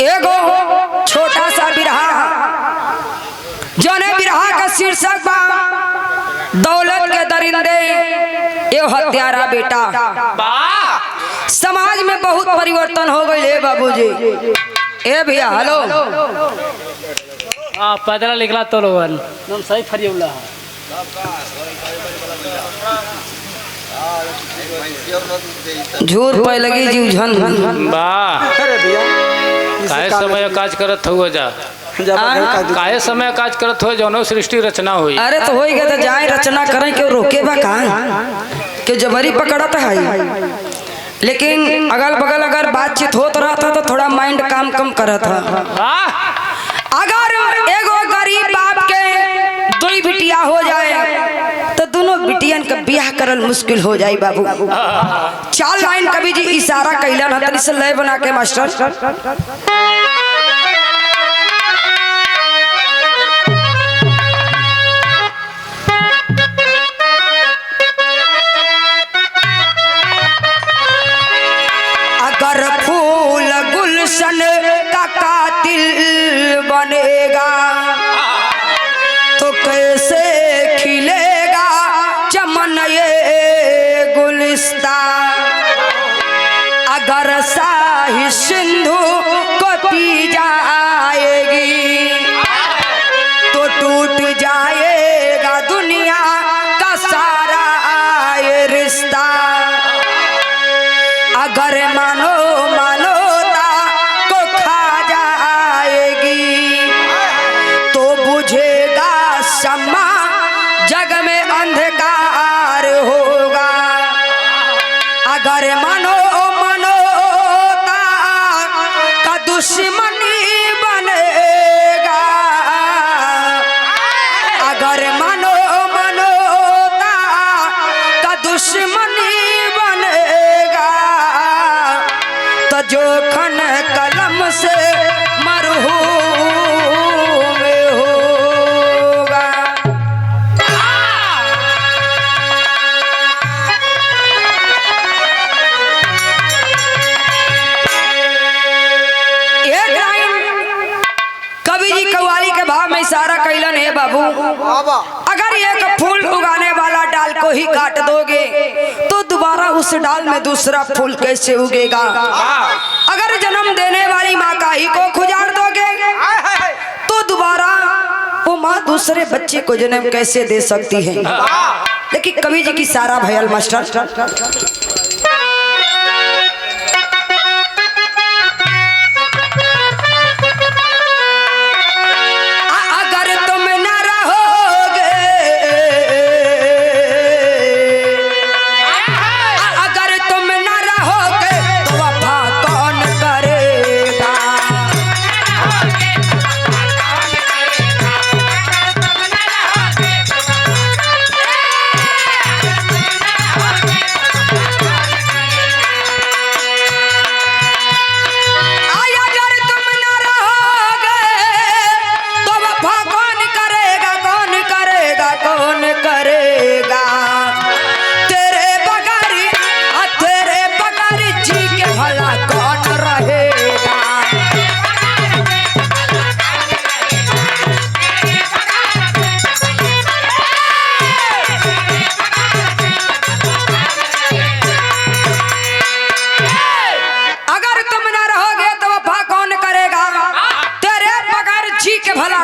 एगो छोटा सा बिरहा जौने बिरहा का शीर्षक बा दौलत के दरिंदे ये हत्यारा बेटा। समाज में बहुत परिवर्तन हो गई है बाबूजी। ए भैया हेलो पैदल निकला तो लोगन सही फरियौला झूठ पे लगी जीव झन झन काहे समय काज करत हुआ जा काहे समय काज करत हो जौनो सृष्टि रचना हुई। अरे तो होई गए तो जाए रचना करें क्यों रोके बा कहाँ क्यों जबरी पकड़त है। लेकिन अगल बगल अगर बातचीत होत रहा था तो थोड़ा माइंड काम कम करत था। अगर एगो गरीब बाप के दो बिटिया हो जाए तो दोनों बिटियन का ब्याह करल मुश्किल हो जाए बाबू। चार लाइन कवि जी इशारा कैलन हतनी से लय बना के मास्टर। अगर फूल गुलशन का कातिल बनेगा तो कैसे खिलेगा चमन ये गुलिस्तान। अगर शाही सिंधु को पी जाएगी तो टूट जाएगा दुनिया का सारा ये रिश्ता। अगर मानो मानवता को खा जाएगी तो बुझेगा शम्मा जग में अंधकार होगा। अगर मानो मानवता का दुश्मनी बनेगा अगर मानो मानवता का दुश्मनी जोखन कलम से मरहूम होगा। एक लाइन कवि जी कव्वाली के भाव में इशारा कैलन है बाबू। अगर एक फूल उगाने वाला डाल को ही काट दोगे तो दोबारा उस डाल में दूसरा फूल कैसे उगेगा। अगर जन्म देने वाली माँ का ही को खुजाड़ दोगे तो दोबारा वो माँ दूसरे बच्चे को जन्म कैसे दे सकती है। लेकिन कवि जी की सारा भयल मास्टर।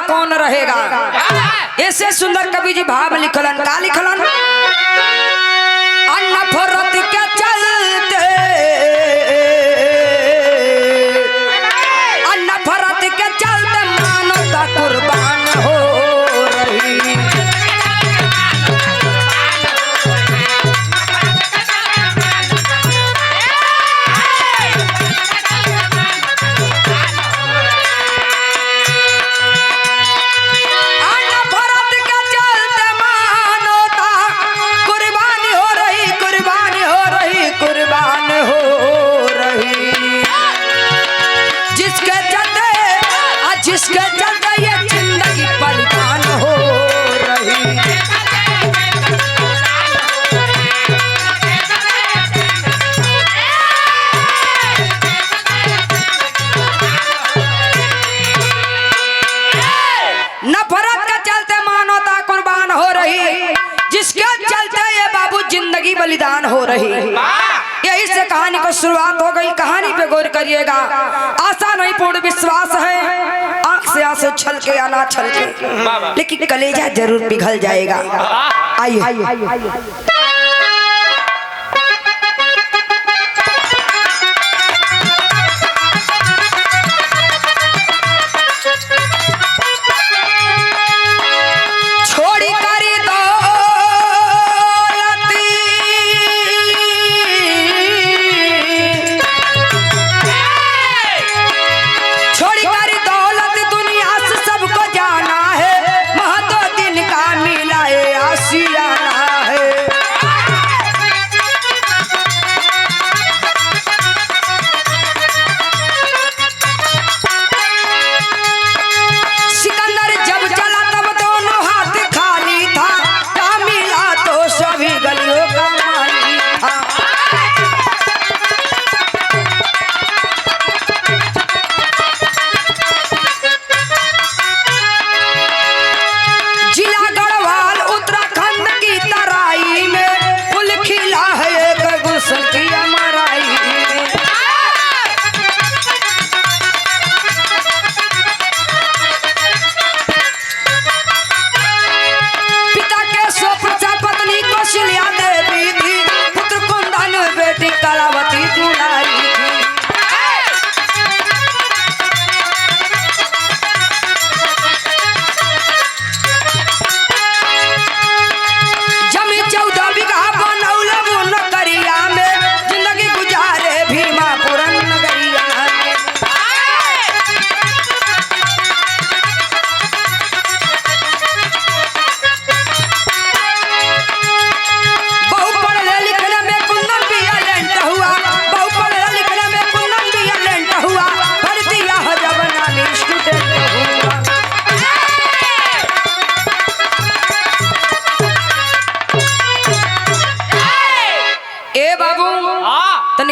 कौन रहेगा। ऐसे सुंदर कवि जी भाव लिखलन का लिखलन। नफरत के चलते नफरत के चलते मानवता कुर्बान हो रही। कुर्बानी कहानी को शुरुआत हो गई। कहानी पे गौर करिएगा, आशा नहीं पूर्ण विश्वास है, आंख से आंसू छलके या ना छलके, लेकिन कलेजा जरूर पिघल जाएगा। आइए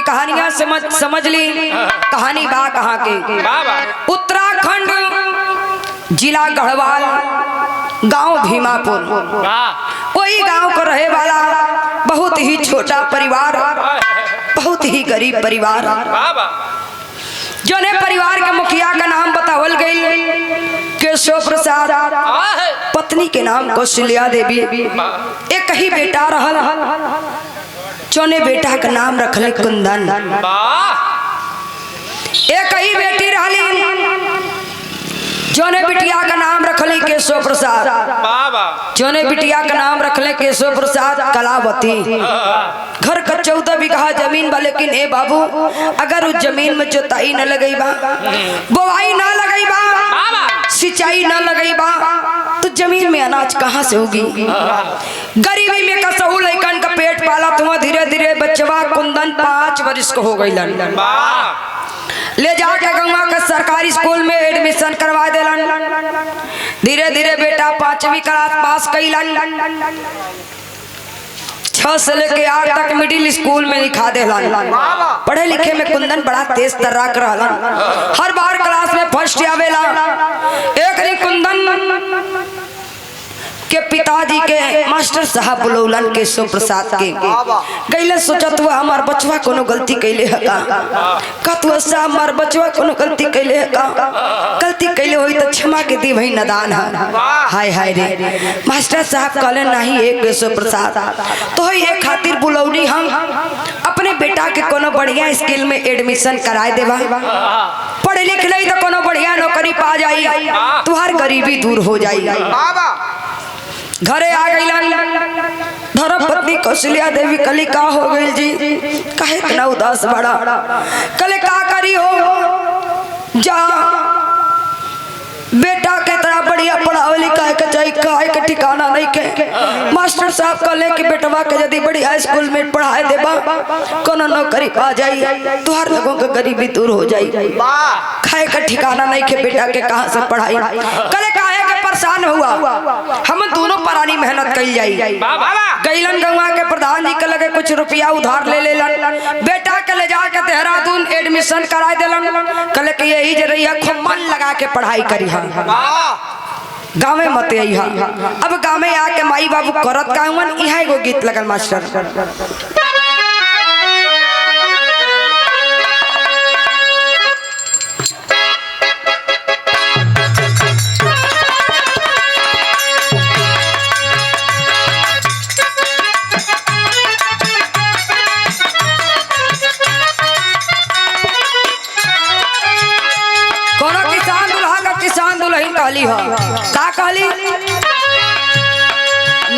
कहानियां समझ ली। कहानी बा कहाँ के? उत्तराखंड जिला गढ़वाल, गांव भीमापुर। वही गांव को रहे वाला बहुत ही छोटा परिवार, बहुत ही गरीब परिवार। जोने परिवार के मुखिया का नाम बतावल गई केशव प्रसाद, पत्नी के नाम कौशल्या देवी। एक ही बेटा रहल, जोने बेटा का नाम रखले कुंदन। एक ही बेटी रहली, जोने बिटिया का नाम रखले केशव प्रसाद। जोने बिटिया का नाम रखले केशव प्रसाद कलावती। घर का 14 बीघा जमीन बा, लेकिन ए बाबू अगर उस जमीन में जोताई न लगई बा, बोवाई न लगई बा, सिंचाई न लगई बा, तो जमीन में अनाज कहाँ से होगी? गरीबी में कसहू लइकन का पेट पाला। तुम धीरे धीरे बच्चवा कुंदन 5 वर्ष को हो गई, ले जाके गंगा के सरकारी स्कूल में एडमिशन करवा देलन। धीरे धीरे बेटा 5वीं क्लास पास कैलन। 6 से लेके 8 तक मिडिल स्कूल में लिखा देलन। पढ़े लिखे में कुंदन बड़ा तेज तर्राक रहलन, हर बार क्लास में फर्स्ट आवेला। एक दिन कुंदन के पिताजी के मास्टर साहब बुलौलन केशव प्रसाद के गईले। सोचत हुआ हमार बचवा कोनो गलती कैले है का तू ऐसा हमार बचवा कोनो गलती कैले है का? गलती कैले होई तो क्षमा के दी भाई नदान है। हाय हाय रे मास्टर साहब कहले नहीं एक केशव प्रसाद तो ये खातिर बुलौनी हम अपने बेटा के कोनो बढ़िया स्कूल में एडमिशन कराए देबा, पढ़े लिख लई तो कोनो बढ़िया नौकरी पा जाई, तुहार गरीबी दूर हो जाई। घरे आ गई धर्म पत्नी कौशल्या देवी। कली का हो गई जी, काहे इतना उदास बड़ा? कले का करी हो? जा बेटा के तरह बढ़िया पढ़ावे लिखाए के चाहिए, काहे के ठिकाना नहीं के। मास्टर साहब कहले कि बेटवा के यदि बढ़िया स्कूल में पढ़ाए देबा, कोनो नौकरी पा जाई, तुहार लोगों के गरीबी दूर हो जाई। खाए का ठिकाना नहीं के बेटा के कहां से पढ़ाई? कले काहे के परेशान हुआ? हम दोनों परानी मेहनत कई जाई। गईलन गंगा के प्रधान जी के लगे कुछ रुपया उधार ले लेलन, बेटा के ले जाके देहरादून एडमिशन कराए देलन। कले के यही जरिया खूब मन लगा के पढ़ाई करी हम, गाँव में मत आई। अब गाँव में आके माई बाबू करत का यहाँ एगो गीत लगल मास्टर। कहली हो का कहली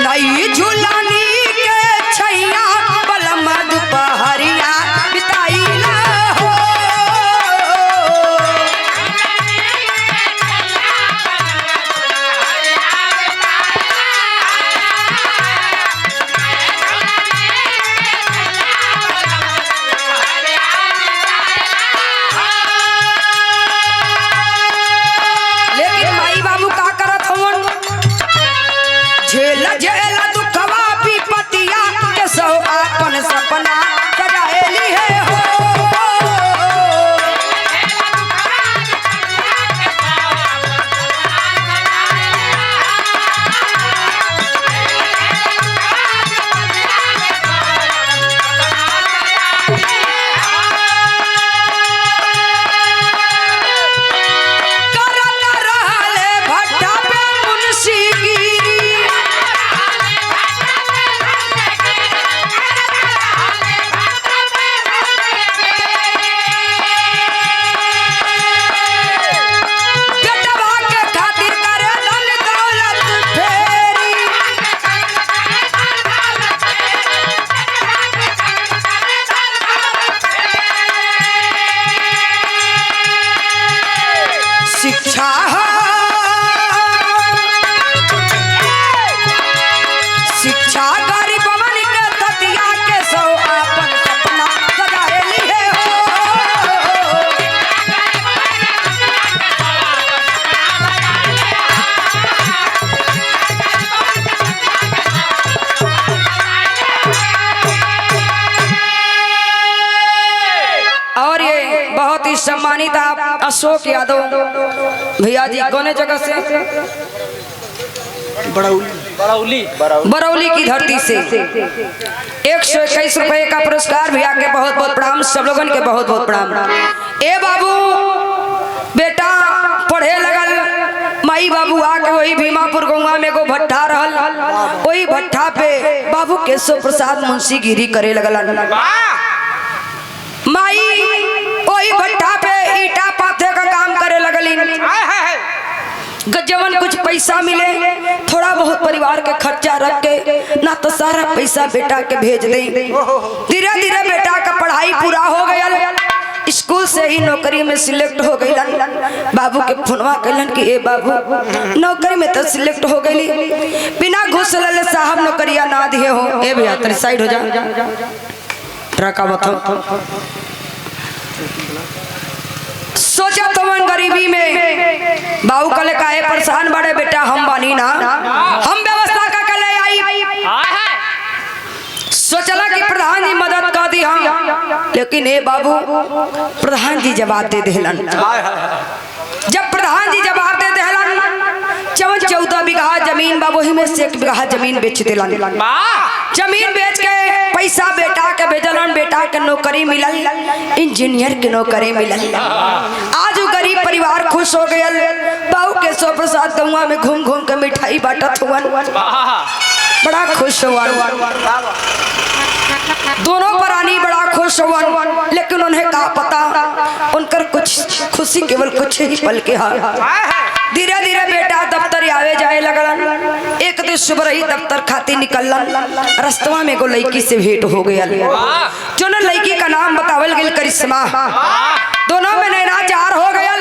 नई झूलानी के छैया बलम दुपहरिया बिताई ना हो लेकिन माई बाबू का करत हवन झेला झेला दुखवा विपतिया के सो आपन सपना सजाएली है हो करत रहले भट्टा पे मुंशी गिरी बेटवा के खातिर करे धन दौलत फेरी शिक्षा शिक्षा गरीबवन के ततिया के सो आपन सपना सजाएली है हो और ये बहुत ही सम्मानित आप अशोक यादव भैया जी कौन जगह से बरौली की धरती से 121 रुपए का पुरस्कार भैया के बहुत बहुत प्रणाम सब लोगन के बहुत बहुत प्रणाम ए बाबू बेटा पढ़े लगल माई बाबू आके वही भीमापुर गौवा में एगो भट्ठा रहल वही भट्ठा पे बाबू केशव प्रसाद मुंशी गिरी करे लगल माई वही भट्ठा पे ईटा पाथे का काम करे लगली जवन कुछ पैसा मिले थोड़ा बहुत परिवार के खर्चा रख के ना तो सारा पैसा बेटा के भेज दे धीरे धीरे बेटा का पढ़ाई पूरा हो गया स्कूल से ही नौकरी में सिलेक्ट हो गई बाबू के फोनवा कहलन कि ए बाबू नौकरी में तो सिलेक्ट हो गई बिना घूस ले साहब नौकरिया ना दिए हो ए भैया तेरे साइड हो जा ट्रक बताओ सोचा तुमन गरीबी में बाबू कले काहे परेशान बड़े बेटा हम बानी ना हम व्यवस्था का कले आई सोचला कि प्रधान जी मदद कर दी हम लेकिन ए बाबू प्रधान जी जवाब दे देलन जब प्रधान जी जवाब दे देलन 14 बीघा जमीन बा वही में से 1 बीघा जमीन बेच देलन जमीन बेच के पैसा बेटा के भेजलन बेटा के नौकरी मिलल इंजीनियर के नौकरी मिलल आज गरीब परिवार खुश हो गया बाबू केशव प्रसाद गौवा में घूम घूम के मिठाई बांटत हुवन बड़ा खुश हुआ दोनों प्राणी बड़ा खुश हुआ लेकिन उन्हें का पता उनकर कुछ खुशी केवल कुछ ही पल के धीरे धीरे बेटा दफ्तर आवे जाए लगलन एक दिन सुबह ही दफ्तर खाती निकलन रास्तवा में एगो लड़की से भेंट हो गया जो न लड़की का नाम बतावल गया करिश्मा दोनों में नैनाचार हो गया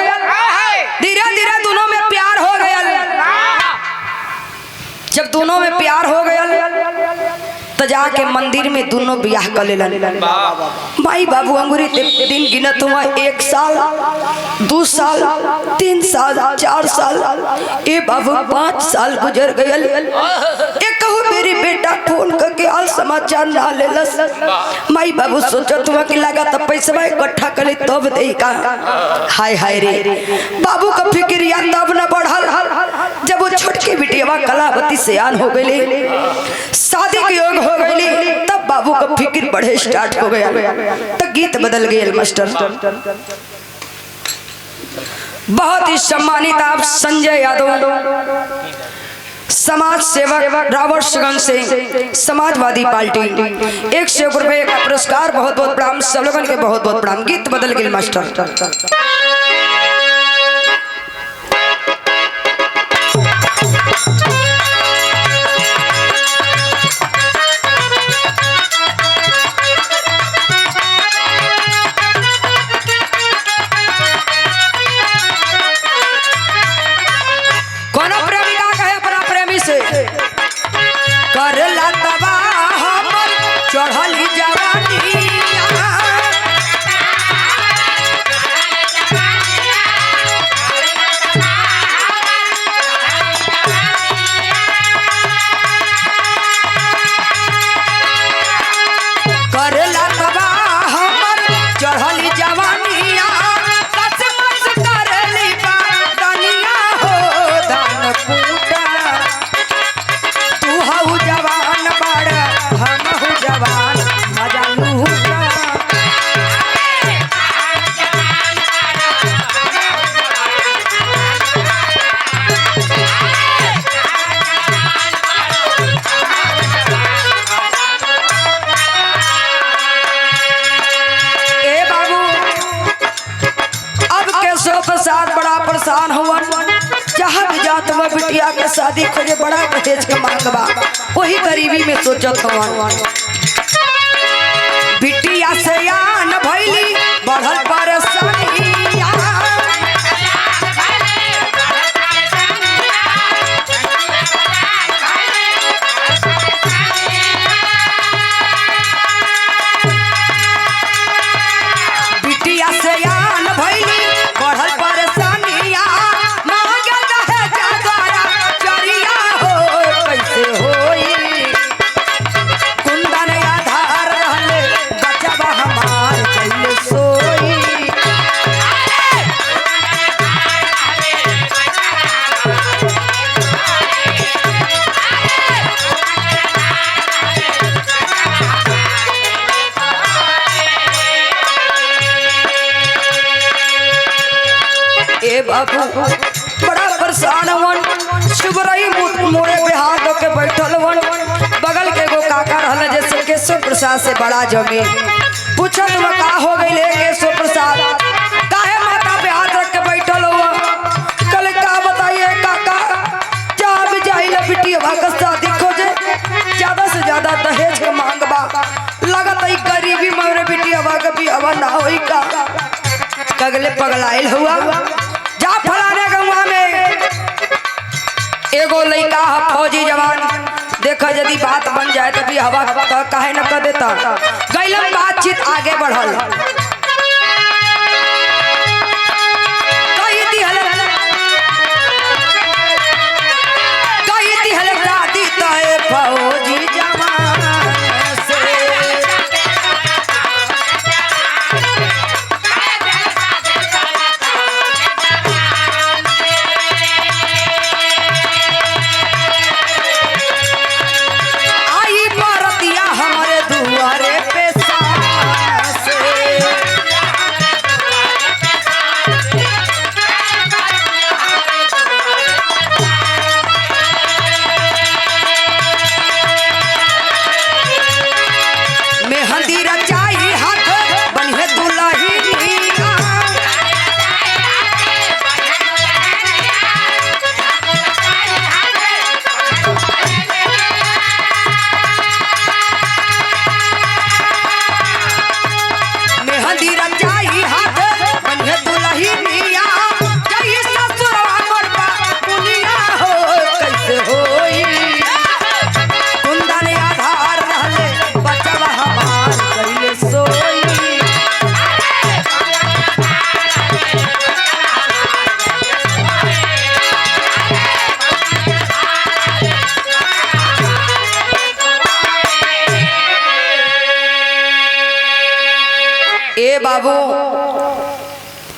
धीरे धीरे दोनों में प्यार हो गया जब दोनों में प्यार हो गया तो जाके मंदिर में दोनों ब्याह कर लेलन माई बाबू अंगूरी दिन गिनत हुआ 1 साल 2 साल 3 साल 4 साल ए बाबू 5 साल गुजर गयल एक कहू मेरी बेटा फोन करके हाल समाचार ना लेलस माई बाबू सोचत हुआ कि लगा तब पैसा इकट्ठा करे तब दे का हाय हाय रे बाबू का फिक्रिया तब न बढ़ल जब वो छोटके बिटिया कलावती से आन हो गई शादी के योग हो गई तब बाबू का फिक्र बढ़े स्टार्ट हो गया तो गीत बदल गए मास्टर बहुत ही सम्मानित आप संजय यादव समाज सेवक रावर्सगंज से समाजवादी पार्टी 101 रुपए का पुरस्कार बहुत बहुत प्रणाम सब लोगों के बहुत बहुत प्रणाम गीत बदल गए मास्टर प्रसाद बड़ा परेशान हुआ, जहाँ भी जात हुआ बिटिया के शादी खोजे बड़ा दहेज के मांगबा, वही गरीबी में सोचत हुआ। बिटिया से यान भैली बढ़ल परेशानी, बाबू बड़ा परेशान वन। सुबरई मोड़े पे हाथ के बैठल वन, बगल के एगो काका रहल जैसे केशव प्रसाद से बड़ा जमीन, पूछत हुआ का हो गई ले केशव प्रसाद, काहे माथा पे हाथ रख के बैठल हुआ। कल का बताइए काका, जहाँ भी जाइला बिटिया का शादी खोजे ज्यादा से ज्यादा दहेज के मांगबा, लगत है गरीबी में बिटिया का बियाह ना होई का। कगले पगलाइल हुआ, जा फलाने गंगा में एगो लड़का फौजी जवान, देखा यदि बात बन जाए तभी हवा काहे न कर देता। गैलन बातचीत आगे बढ़ल, कही दिहल दादी तय फौजी जवान से, बाबू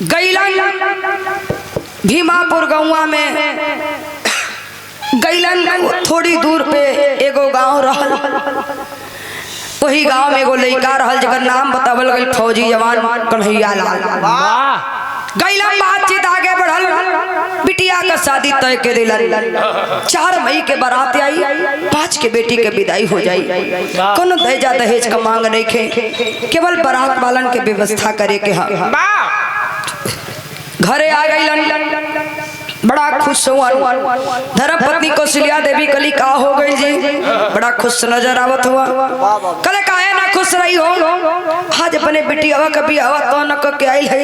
गैलन भीमापुर गौवा में, गैलन थोड़ी दूर पे एगो गांव रहल, वही गांव में एगो लड़का रहल जकर नाम बतावल गई फौजी जवान कन्हैया लाल। गैलन बातचीत आगे बढ़ल, बिटिया का शादी तय के दिलन, 4 मई के बारात आई, 5 के बेटी के विदाई हो जाई, कोनो दहेजा दहेज का मांग नहीं खे, केवल बारात वालन के व्यवस्था करे के हा। घरे आ गई, बड़ा खुश हुआ। धर्म पत्नी कौशल्या देवी कली का हो गई जी, बड़ा खुश नजर आवत हुआ। कले काहे ना खुश रही हो, आज अपने बेटी आवा कभी आवा तो न के आई है,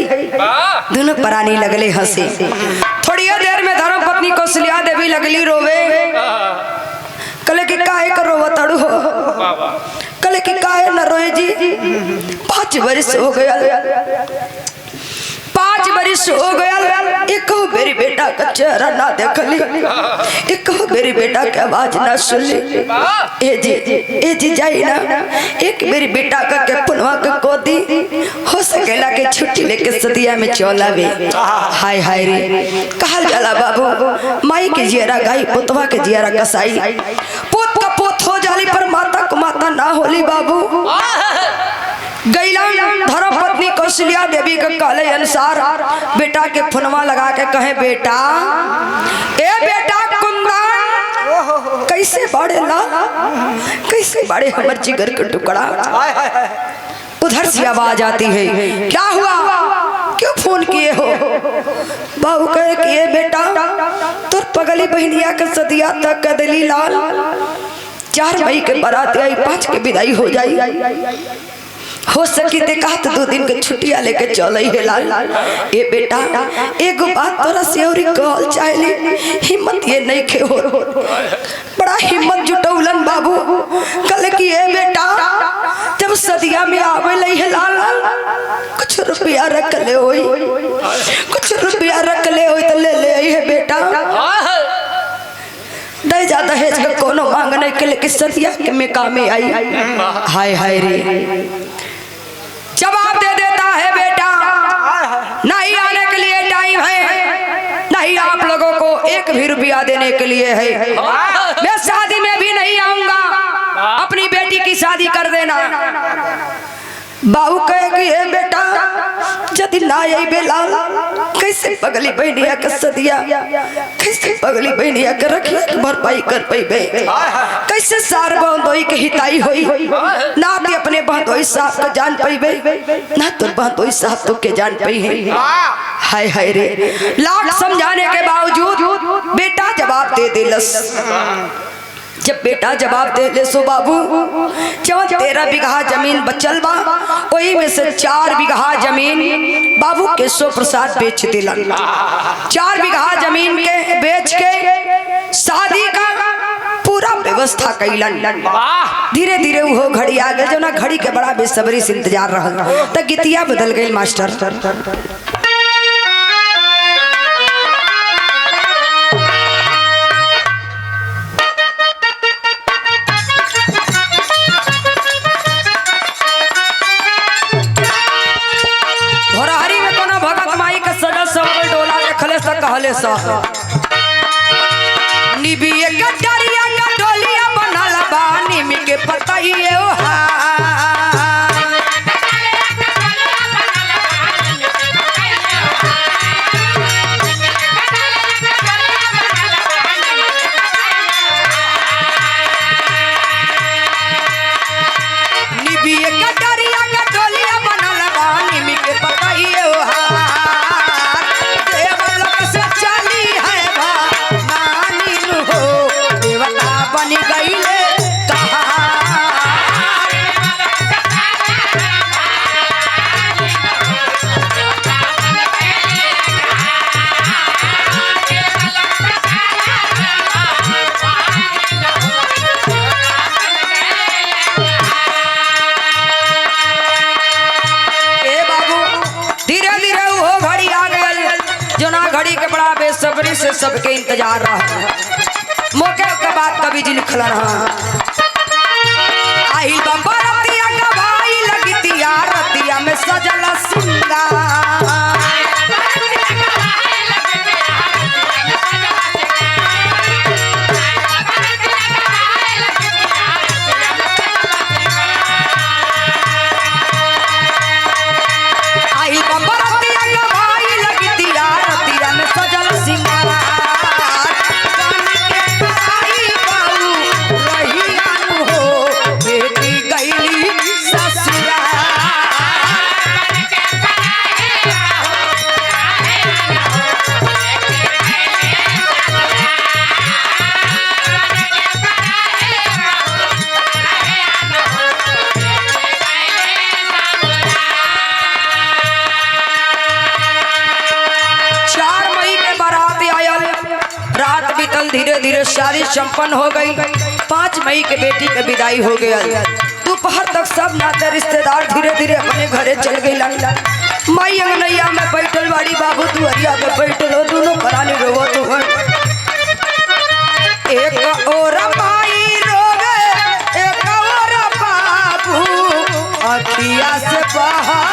दोनों परानी लगले हंसे। थोड़ी देर में धर्म पत्नी कौशल्या देवी लगली रोवे, कले के काहे कर रोवत अड़ू हो, कले के काहे न रोए जी, 5 वर्ष हो गया, 5 वर्ष हो गया, एक मेरी बेटा का चेहरा ना देखली, एक मेरी बेटा की आवाज ना सुनली। ए जी जाई ना, एक मेरी बेटा का के पुनवा के कोदी हो सकेला के छुट्टी लेके सदिया में चलावे। हाय हाय रे कहल जाला बाबू, माई के जियरा गाई पुतवा के जियरा कसाई, पोत का पोत हो जाली पर माता को माता ना होली बाबू। गैलन धर्म पत्नी कौशल्या देवी के कहले अनुसार बेटा के फोनवा लगा के कहे, बेटा ए बेटा कुंदन कैसे बाड़े ला, कैसे बाड़े हमर जिगर के टुकड़ा। उधर से आवाज आती है, क्या हुआ, क्यों फोन किए हो। बाबू कहे कि ये बेटा तोर पगली बहनिया के सदिया तक कदली लाल 4 मई के बारात आई 5 के विदाई हो जाई हो सकी ते कहा तो 2 दिन के छुट्टियां लेके चल है लाल। ए बेटा एगो बात तोरा से और कहल चाहली हिम्मत ये नहीं खे हो बड़ा हिम्मत जुटौलन बाबू कल की ए बेटा जब सदिया में आवे लई है लाल कुछ रुपया रख ले होई कुछ रुपया रख ले होई तो ले ले आई है बेटा नहीं जाता है इसका कोनो मांगने के लिए सदिया के में कामे आई। हाय हाय रे जवाब दे देता है बेटा नहीं आने के लिए टाइम है नहीं आप लोगों को 1 भी रुपया देने के लिए है मैं शादी में भी नहीं आऊंगा अपनी बेटी की शादी कर देना। बाबू कहे कि ए बेटा यदि ना आई बेला कैसे पगली बहनिया के सदिया कैसे पगली बहनिया के रखिया के भरपाई कर पैबे कैसे सार बंदोई के हिताई होई ना ते अपने बंदोई साहब के जान पैबे ना तो बंदोई साहब तो के जान पई है। हाय हाय रे लाख समझाने के बावजूद बेटा जवाब दे दिलस। जब बेटा जवाब दे ले सो बाबू जब 13 बीघा जमीन बचल बा वही में से 4 बीघा जमीन बाबू केशव प्रसाद बेच दिलन। 4 बीघा जमीन के बेच के शादी का पूरा व्यवस्था कैलन। धीरे धीरे वो घड़ी आ गई जो ना घड़ी के बड़ा बेसब्री से इंतजार रहा तो गीतिया बदल गई मास्टर। कहले सा निबिए गडरिया गडोलिया बनल बानी में के पतइए ओहा निबिए गडरिया गडोलिया बनल बानी में के पतइए ओहा बनी गईले कहा ए बाबू धीरे धीरे वो घड़ी आ गई जो ना घड़ी के बड़ा बेसब्री से सबके इंतजार रहा। मौके के बाद कवि जी लिखल आई बरतिया गवाई लगतिया रतिया में सजल सिंगार आई बरतिया गवाई लगतिया रतिया में सजल सिंगार धीरे धीरे शादी संपन्न हो गई। 5 मई के बेटी के विदाई हो गया। दोपहर तक सब नाते रिश्तेदार धीरे धीरे अपने घरे चल गई। माई अंगनैया में बैठल बाड़ी बाबू दुआरिया में बैठल हो दोनों परानी रोवो तो एक और माई रोवे एक और बाबू अखिया से बहा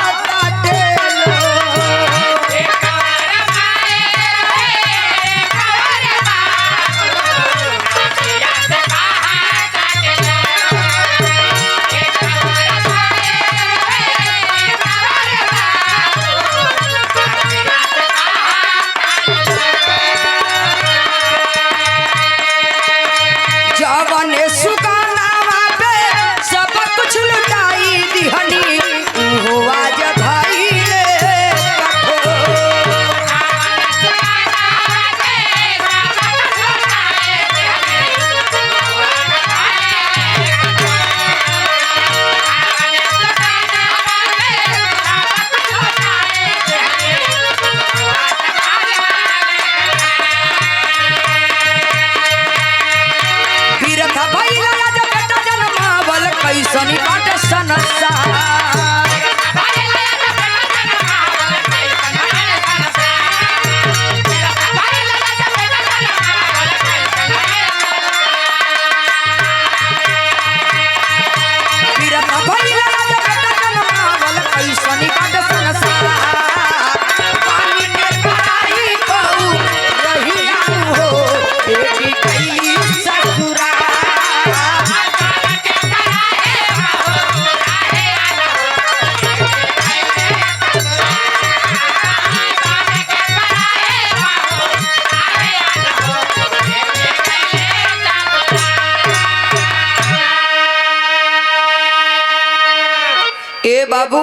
बाबू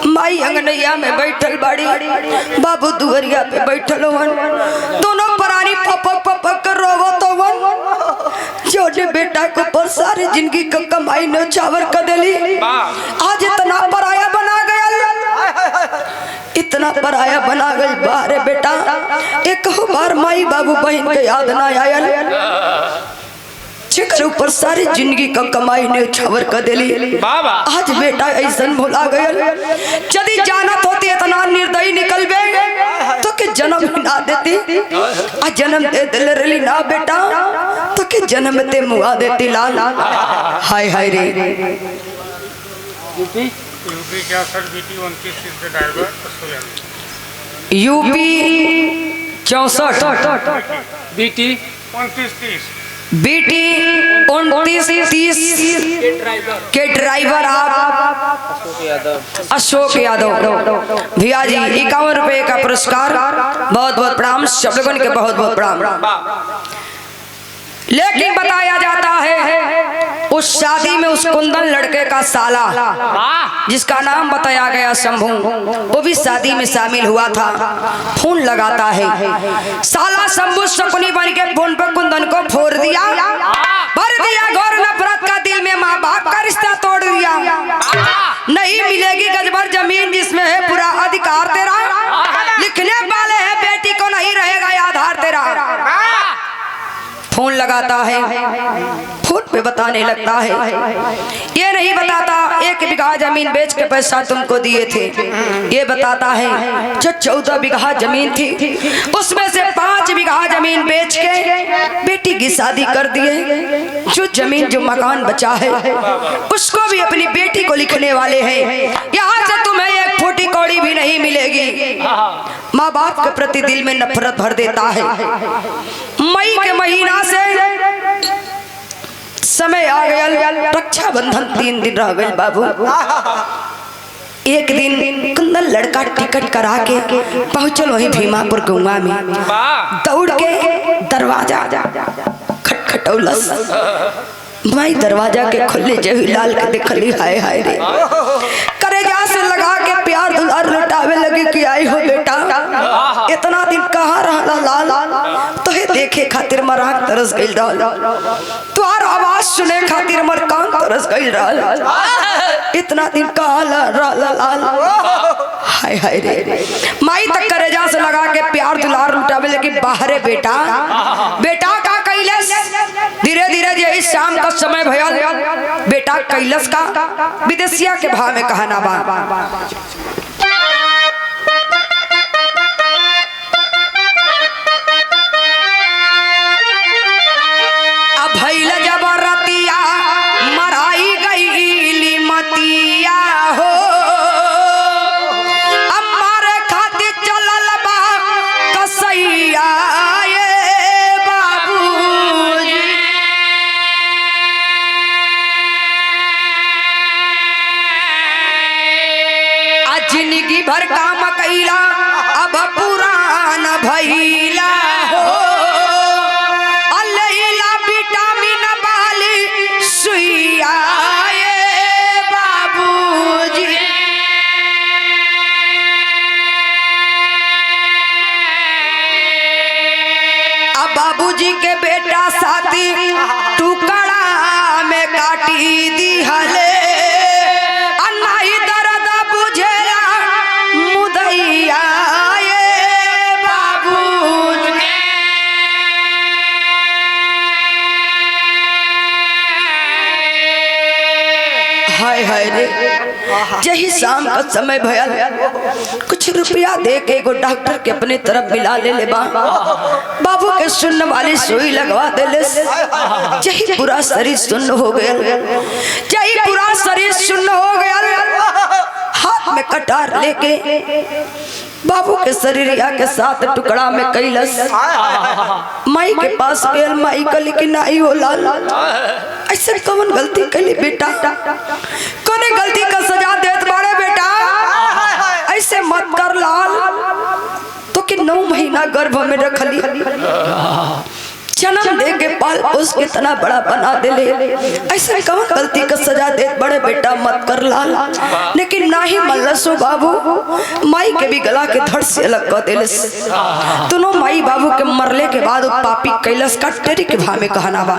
माई अंगनैया में बैठल बाड़ी, बाबू दुवरिया पे बैठल हवन, दोनों प्राणी पपक पपक कर रोवत हवन। छोटे बेटा को पर सारी जिंदगी का कमाई ने चावर कर देली, आज इतना पराया बना गया, इतना पराया बना गई। बारे बेटा एक बार माई बाबू बहन के याद ना आयल, जेकर ऊपर सारी जिंदगी का कमाई ने छावर कर देली, आज बेटा ऐसा भुला गया। यदि जानत होती इतना निर्दयी निकलबे तो के जन्म ना देती, आ जन्म दे दिल रली ना बेटा तो के जन्म ते मुआ देती लाल। हाय हाय रे यूपी 64 बीटी 29 से ड्राइवर यूपी 64 बीटी 29-30 बीटी 29-30 के ड्राइवर आप अशोक यादव। भैया जी 51 रुपए का पुरस्कार, बहुत बहुत प्रणाम, सब लोगों के बहुत बहुत प्रणाम। लेकिन बताया जाता है उस शादी में उस कुंदन लड़के का साला जिसका नाम बताया गया शंभू, वो भी शादी में शामिल हुआ था। फोन लगाता है साला शंभू शकुनी बन के फोन पर कुंदन को फोड़ दिया, भर दिया घोर नफरत का दिल में, माँ बाप का रिश्ता तोड़ दिया। नहीं मिलेगी गजबर जमीन जिसमें है पूरा अधिकार तेरा, लिखने वाले है बेटी को नहीं रहेगा आधार तेरा। फोन लगाता है, फोन पे बताने लगता है, ये नहीं बताता 1 बीघा जमीन बेच के पैसा तुमको दिए थे, ये बताता है जो 14 बीघा जमीन थी उसमें से 5 बीघा जमीन बेच के बेटी की शादी कर दिए। जो जमीन जो मकान बचा है उसको भी अपनी बेटी को लिखने वाले हैं। यहाँ से तुम्हें 1 फूटी कौड़ी भी नहीं मिलेगी। माँ बाप के प्रति दिल में नफरत भर देता है। मई के महीना से समय आ गया, रक्षाबंधन 3 दिन रह गए बाबू। एक दिन कुंदन लड़का टिकट करा के पहुंचल वही भीमापुर गौवा में, दौड़ के दरवाजा खटखटौलस, माई दरवाजा के खुले जही लाल के देखली, हाय हाय रे करेजा से लगा के प्यार दुलार लुटावे लगे कि आई हो बेटा, इतना दिन कहाँ रहला लाल, तो हे देखे खातिर मराक तरस गइल रहल, तुहार आवाज सुने खातिर मर कान तरस गइल रहल, इतना दिन कहाँ रहला लाल, हाय हाय रे। माई तक करेजा से लगा के प्यार दुलार लुटावे लगे, बाहरे बेटा बेटा का कैलस। धीरे धीरे जे इस शाम का समय भयल, बेटा कैलस का विदेशिया के भाव में कहना बा। अब भइल जबरतिया मराई गईली मतिया हो, अम्मारे खातिर चलल बा कसैया जिंदगी भर काम कैला अब पुरान भैला हो, अलैला विटामिन वाली सुइया बाबूजी। अब बाबूजी के बेटा साथी टुकड़ा में काटी दी हले, यही शाम का समय भयल, कुछ रुपया दे के एगो डॉक्टर के अपने तरफ मिला ले बा, बाबू के सुन्न वाली सुई लगवा दे ले, यही पूरा शरीर सुन्न हो गया, यही पूरा शरीर सुन्न हो गया। हाथ में कटार लेके बाबू के शरीरिया के साथ टुकड़ा में कैलस, माई के पास गयल, माई का लेकिन आई हो लाल, ऐसे कौन गलती कैली बेटा, कोने गलती का सजा देत बाड़े बेटा, ऐसे मत कर लाल, तो कि 9 महीना गर्भ में रखली, जन्म दे के पाल पोस के तना बड़ा बना देले, ऐसा कौन गलती का सजा दे बड़े बेटा मत कर लाल। लेकिन ना ही मल्लसो बाबू माई के भी गला के धड़ से अलग कर देले। दोनों माई बाबू के मरले के बाद पापी कैलाश का टेरी के भा में कहना बा।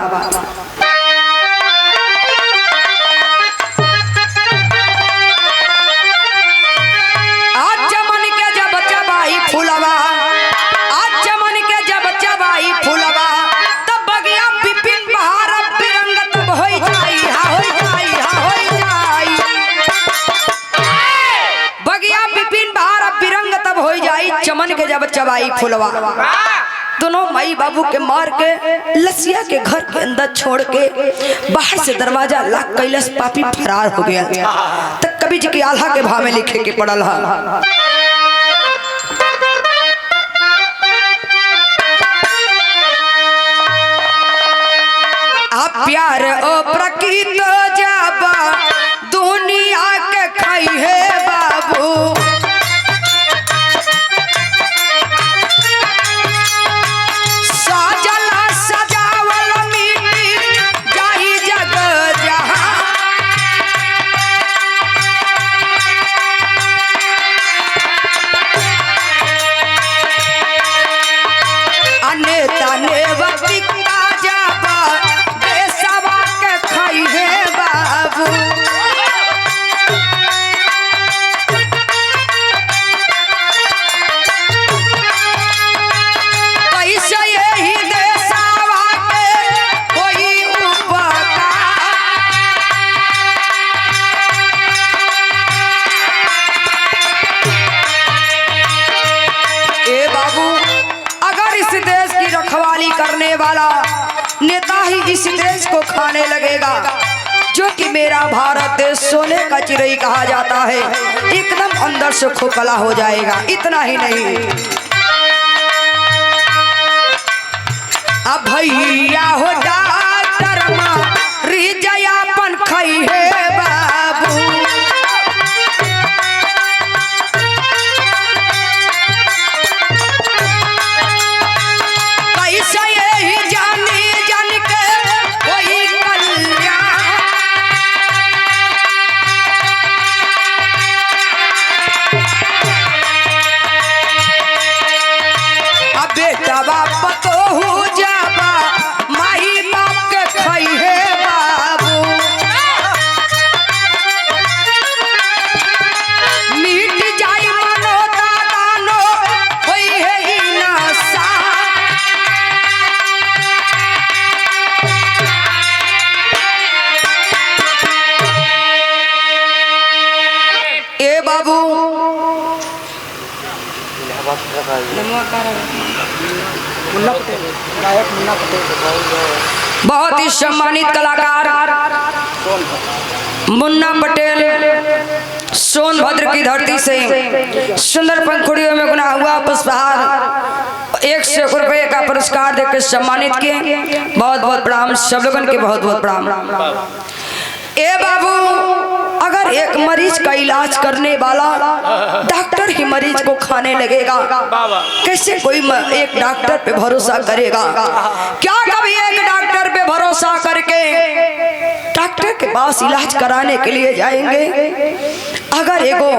आज जमन के जब चबाई फूलवा, आज जमन के जब चबाई फूलवा, तब बगिया बिपिन बहार बिरंग तब होई जाई, हा होई जाई, हा होई जाई। बगिया बिपिन बहार बिरंग तब होई जाई, चमन के जब चबाई फूलवा। दोनों माई बाबू के मार के लसिया के घर के अंदर छोड़ के बाहर से दरवाजा लॉक कैलाश पापी फरार हो गया। तब कवि जी की आल्हा के भाव में लिखे के पड़ल है। आप प्यार ओ प्रकृत जब दुनिया के खाई है बाबू, करने वाला नेता ही इस देश को खाने लगेगा, जो कि मेरा भारत देश सोने का चिरई कहा जाता है, एकदम अंदर से खोखला हो जाएगा। इतना ही नहीं, अब भैया हो डॉक्टर रिजयापन खाई है बाबू, बहुत ही सम्मानित कलाकार मुन्ना पटेल सोनभद्र की धरती से सुंदर पंखुड़ियों में गुना हुआ पुष्पहार 100 रुपए का पुरस्कार देकर सम्मानित किए। बहुत बहुत प्रणाम, सब लोगों के बहुत बहुत प्रणाम। ए बाबू, अगर एक मरीज का इलाज करने वाला डॉक्टर ही मरीज को खाने लगेगा, कैसे कोई एक डॉक्टर पे भरोसा करेगा? क्या कभी एक डॉक्टर पे भरोसा करके डॉक्टर के पास इलाज कराने के लिए जाएंगे? अगर एगो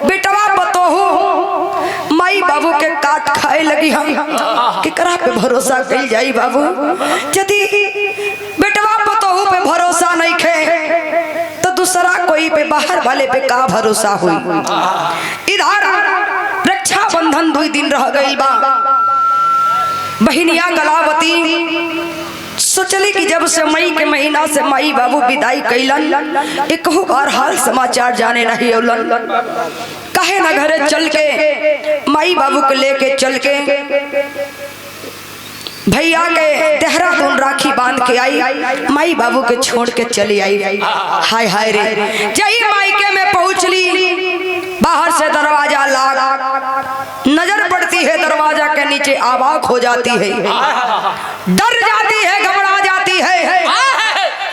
बेटवा बतोहू माई बाबू के काट खाए लगी, हम केकरा पे भरोसा कइल जाई बाबू? यदि बेटवा बतोहू पे भरोसा नहीं खे तो दूसरा कोई पे बाहर वाले पे का भरोसा हुई? इधर रक्षाबंधन 2 दिन रह गई बा, बहिनिया कलावती सोचली कि जब से मई के महीना से माई बाबू विदाई कैलन, एक बार हाल समाचार जाने नहीं औलन, कहे ना घरे चल के माई बाबू के लेके चल के भैया के देहरादून राखी बांध के आई, माई बाबू के छोड़ के चली आई। हाय हाय रे, जही मायके में पहुंचली, बाहर से दरवाजा लाग, नजर पड़ती है दरवाजा के नीचे, आवाज हो जाती है, डर जाती है, घबरा जाती है।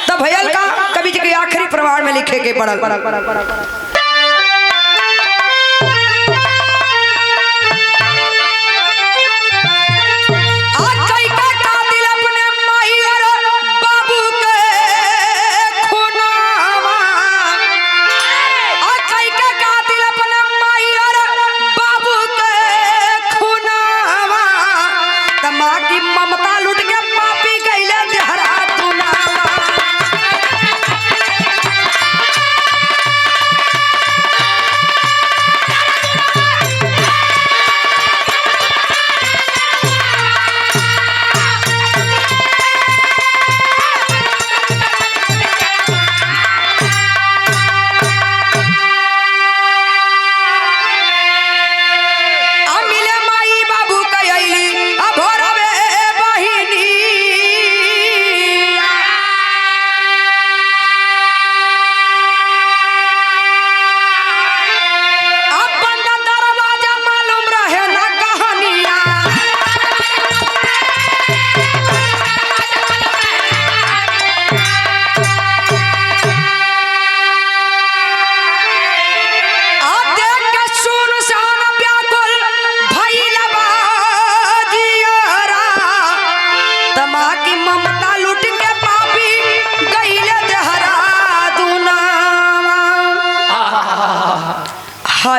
तब भैया का कवि जी के आखिरी प्रमाण में लिखे के पड़ल, आज कई का दिल अपने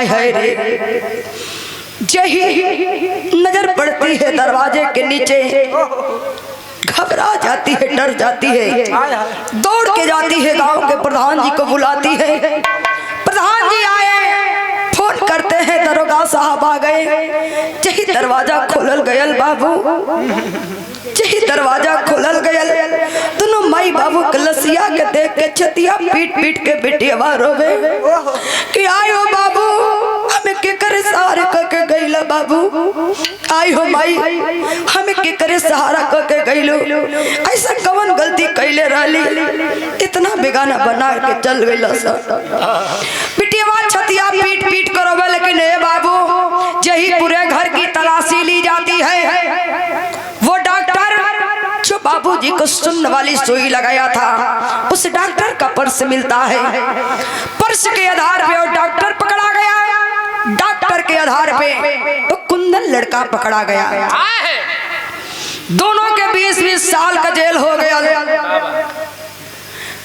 हाय हाय रे, यही नजर पड़ती है दरवाजे के नीचे, घबरा जाती है, डर जाती है, दौड़ के जाती है, गांव के प्रधान जी को बुलाती है। प्रधान जी आए, फोन करते हैं, दरोगा साहब आ गए। यही दरवाजा खोलल गयल बाबू, यही दरवाजा खोलल गयल। दोनों माई बाबू कलसिया के देख के छतिया पीट पीट के बेटिया रोवे कि आयो बाबू हमें के करे सहारा करके गईला बाबू, आई हो माई हमें के करे सहारा करके गईलो, ऐसा कवन गलती कैले रहली इतना बेगाना बना के चल गईला सब। बिटिया छतिया पीट पीट कर रोवे, लेकिन ए बाबू यही पूरे घर की तलाशी ली जाती है। वो डॉक्टर जो बाबूजी को सुनने वाली सुई लगाया था, उस डॉक्टर का पर्स मिलता है। पर्स के आधार पे वो डॉक्टर पकड़ा गया, डॉक्टर के आधार पे वो कुंदन लड़का पकड़ा गया। दोनों के 20-20 साल का जेल हो गया।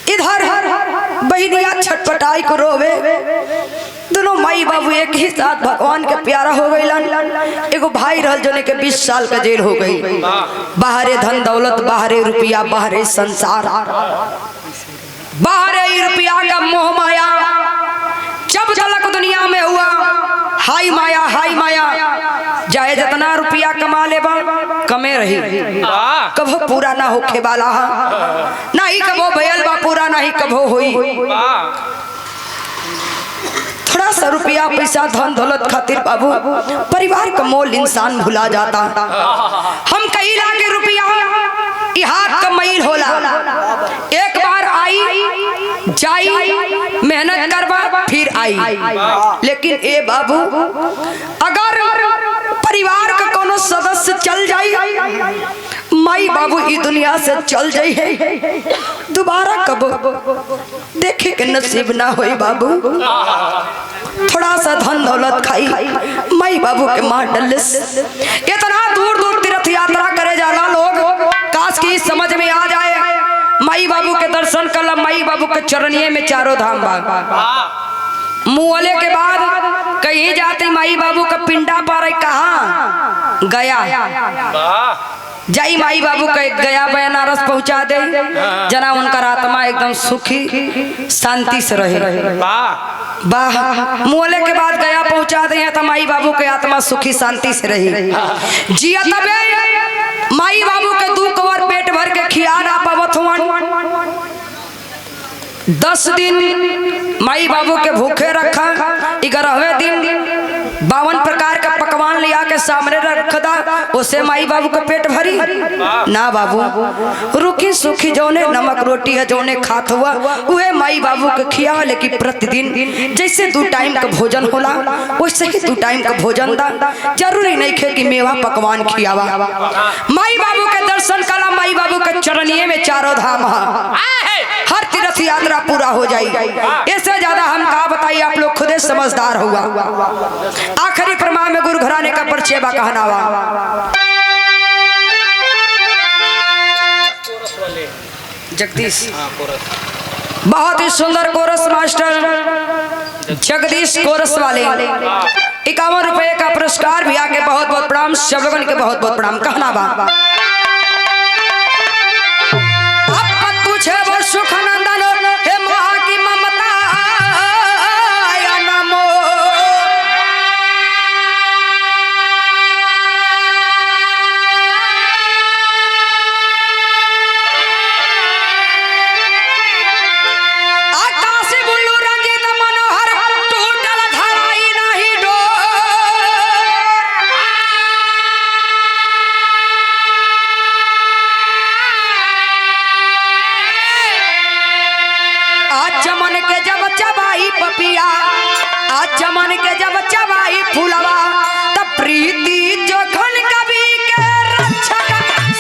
इधर बहनिया छटपटाई को रोवे, दोनों माई बाबू एक ही साथ भगवान के प्यारा हो गई। एगो भाई रहल जोने के 20 साल का जेल हो गई। बाहरे धन दौलत, बाहरे रुपया, बाहरे संसार, बाहरे रुपया का मोह माया, जब झलक दुनिया में हुआ हाई माया, हाई माया। चाहे जितना रुपया कमा लेबा कमे रही, कभो पूरा ना होखे वाला, ना ही कभो भयल बा पूरा, ना ही कभो हुई। थोड़ा सा रुपया पैसा धन दौलत खातिर बाबू परिवार का मोल इंसान भुला जाता। हम कई लाख रुपया हाथ का मैल होला, एक बार आई जाई, मेहनत करवा फिर आई। लेकिन ए बाबू अगर परिवार का कोनो सदस्य चल जाई, माई बाबू ई दुनिया से चल जाई है, दोबारा कब देखे के नसीब ना होई बाबू। थोड़ा सा धन दौलत खाई, माई बाबू के मार डलिस। इतना दूर दूर तीर्थ यात्रा करे जाला लोग, काश की समझ में आ जाए माई बाबू के दर्शन कर, माई बाबू के चरणिए में चारों धाम बा। मुँहले के बाद कहीं जाते माई बाबू का पिंडा पार कहाँ गया, जाई माई बाबू का गया बनारस पहुंचा दे, जना उनका आत्मा एकदम सुखी शांति से रहे। वाह, मुँहले के बाद गया पहुंचा दे तो माई बाबू के आत्मा सुखी शांति से रही। जिया तबे माई बाबू के 2 कवर पेट भर के खियाना पावत हुआ। 10 दिन माई बाबू के भूखे रखा, 11वें दिन 52 प्रकार का पकवान लिया के सामने रख दा, उसे माई बाबू का पेट भरी ना बाबू। रुखी सुखी जोने नमक रोटी है जोने खात हुआ उहे माई बाबू के खिया, लेकिन प्रतिदिन जैसे 2 टाइम का भोजन होला वैसे ही 2 टाइम का भोजन दा। जरूरी नहीं खे कि मेवा पकवान खियावा। माई बाबू के दर्शन कला, माई बाबू के चरणिए में चारों धाम, हर तीर्थ यात्रा पूरा हो जाए। इससे ज्यादा हम कहा बताइए, आप लोग खुदे समझदार हुआ। आखिरी प्रमाण में गुरु घराने का परिचय बा कहनावा। जगदीश बहुत ही सुंदर कोरस मास्टर जगदीश कोरस वाले 51 रुपए का पुरस्कार भी आके बहुत बहुत प्रणाम, सबगन के बहुत बहुत प्रणाम कहना बा। तुझे वो सुख नंदन हे महा की ममता या नमो, आकाश बुल्लू रंजित मनोहर टूटल धराई नहीं डोर। आज चमन के जब चबाई पपिया, आज चमन के जब चबाई फूलवा, तब प्रीति जोखन कवि के रक्षक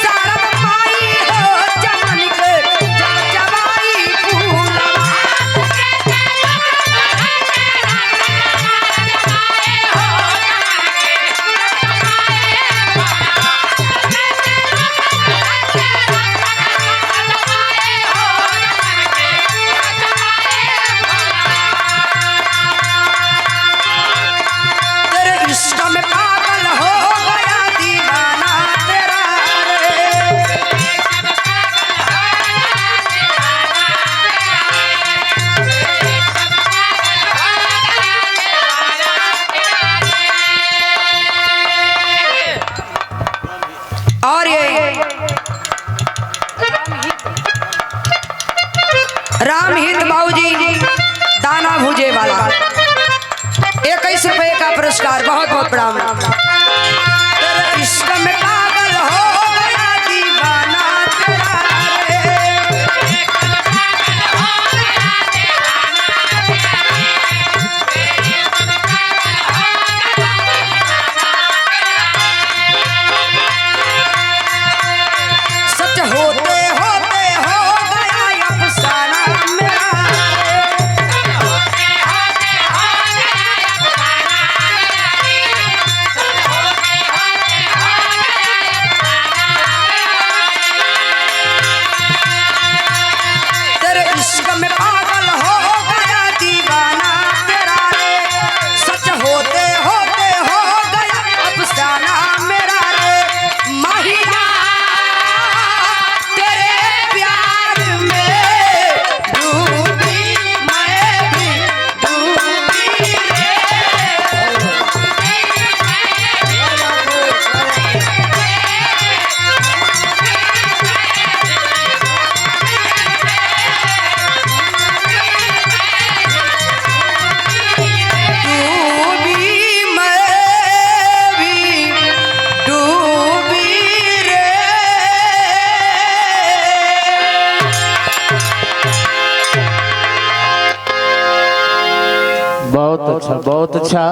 शारद माई हो। चमन के जब चबाई फूलवा, और ये राम हित बाबूजी दाना भूजे वाला 21 रुपए का पुरस्कार, बहुत बहुत प्रणाम। तेरे इश्क में पागल हो गया दीवाना तेरा रे। सच होते होते हो गया अफसाना मेरा तेरे इश्क में पागल हो गया दीवाना तेरा रे। सच होते होते हो गया अफसाना मेरा रे। माहिया तेरे प्यार में डूबी मैं भी डूबी रे। डूबी मैं भी डूबी रे। बहुत अच्छा, बहुत अच्छा।